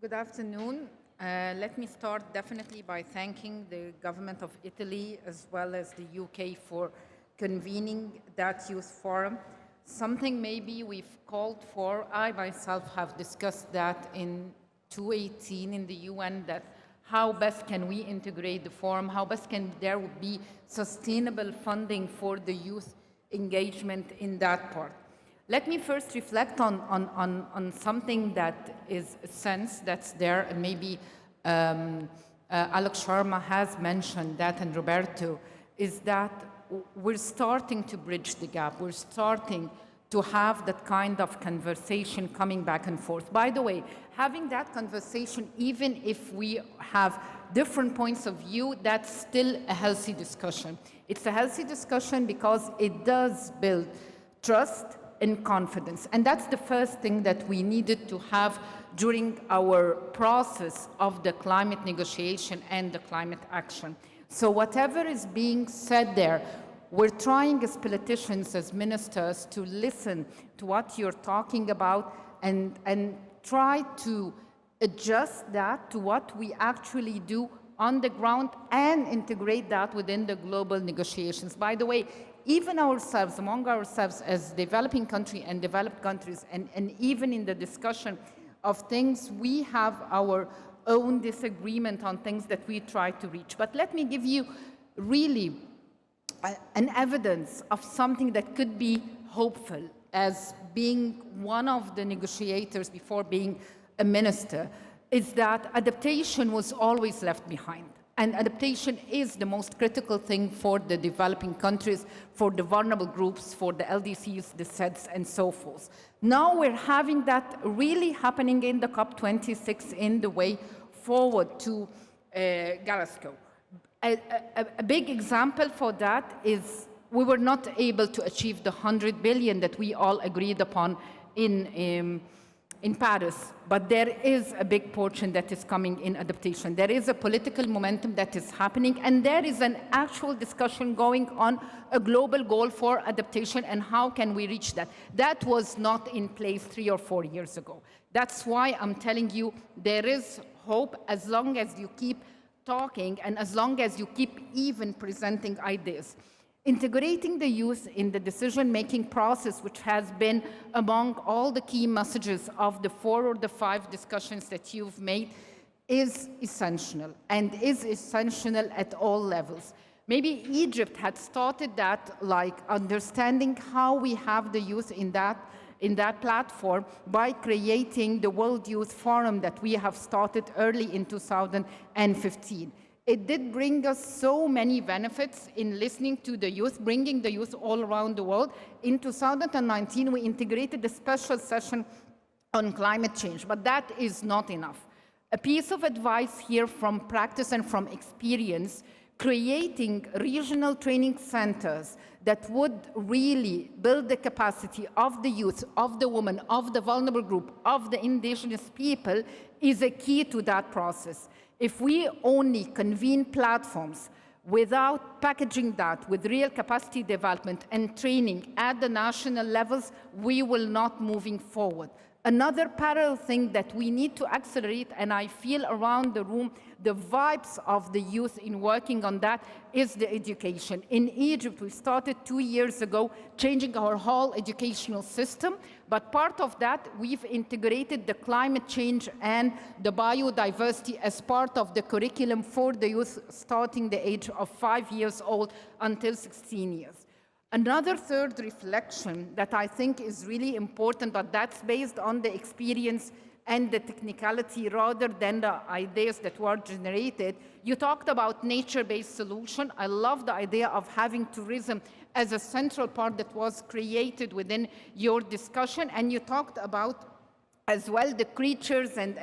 Good afternoon. Let me start definitely by thanking the government of Italy as well as the UK for convening that youth forum. Something maybe we've called for. I myself have discussed that in 2018 in the UN, that how best can we integrate the forum, how best can there be sustainable funding for the youth engagement in that part. Let me first reflect on something that is a sense that's there, and maybe Alex Sharma has mentioned that, and Roberto, is that we're starting to bridge the gap. We're starting to have that kind of conversation coming back and forth. By the way, having that conversation, even if we have different points of view, that's still a healthy discussion. It's a healthy discussion because it does build trust and confidence. And that's the first thing that we needed to have during our process of the climate negotiation and the climate action. So whatever is being said there, we're trying as politicians, as ministers, to listen to what you're talking about and try to adjust that to what we actually do on the ground and integrate that within the global negotiations. By the way, even ourselves, among ourselves as developing country and developed countries, and even in the discussion of things, we have our own disagreement on things that we try to reach. But let me give you really an evidence of something that could be hopeful as being one of the negotiators before being a minister, is that adaptation was always left behind. And adaptation is the most critical thing for the developing countries, for the vulnerable groups, for the LDCs, the SEDS, and so forth. Now we're having that really happening in the COP26 in the way forward to Glasgow. A big example for that is we were not able to achieve the 100 billion that we all agreed upon in Paris, but there is a big portion that is coming in adaptation. There is a political momentum that is happening, and there is an actual discussion going on a global goal for adaptation and how can we reach that. That was not in place 3 or 4 years ago. That's why I'm telling you there is hope as long as you keep talking and as long as you keep even presenting ideas. Integrating the youth in the decision-making process, which has been among all the key messages of the 4 or the 5 discussions that you've made, is essential, and is essential at all levels. Maybe Egypt had started that, like understanding how we have the youth in that platform by creating the World Youth Forum that we have started early in 2015. It did bring us so many benefits in listening to the youth, bringing the youth all around the world. In 2019, we integrated a special session on climate change, but that is not enough. A piece of advice here from practice and from experience, creating regional training centers that would really build the capacity of the youth, of the women, of the vulnerable group, of the indigenous people is a key to that process. If we only convene platforms without packaging that with real capacity development and training at the national levels, we will not moving forward. Another parallel thing that we need to accelerate, and I feel around the room the vibes of the youth in working on that, is the education. In Egypt, we started 2 years ago changing our whole educational system, but part of that, we've integrated the climate change and the biodiversity as part of the curriculum for the youth starting the age of 5 years old until 16 years. Another third reflection that I think is really important, but that's based on the experience and the technicality rather than the ideas that were generated. You talked about nature-based solution. I love the idea of having tourism as a central part that was created within your discussion. And you talked about as well the creatures and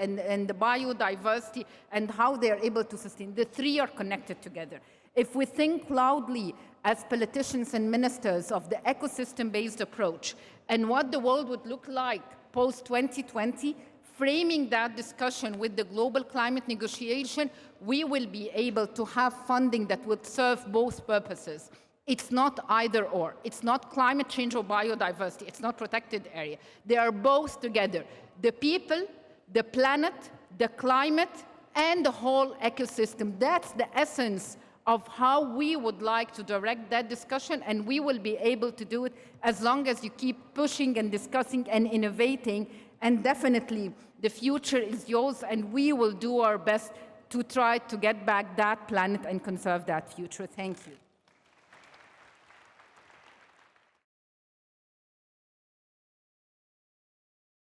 the biodiversity and how they're able to sustain. The three are connected together. If we think loudly as politicians and ministers of the ecosystem-based approach and what the world would look like post-2020, framing that discussion with the global climate negotiation, we will be able to have funding that would serve both purposes. It's not either or. It's not climate change or biodiversity. It's not protected area. They are both together. The people, the planet, the climate, and the whole ecosystem. That's the essence of how we would like to direct that discussion, and we will be able to do it as long as you keep pushing and discussing and innovating. And definitely, the future is yours, and we will do our best to try to get back that planet and conserve that future. Thank you.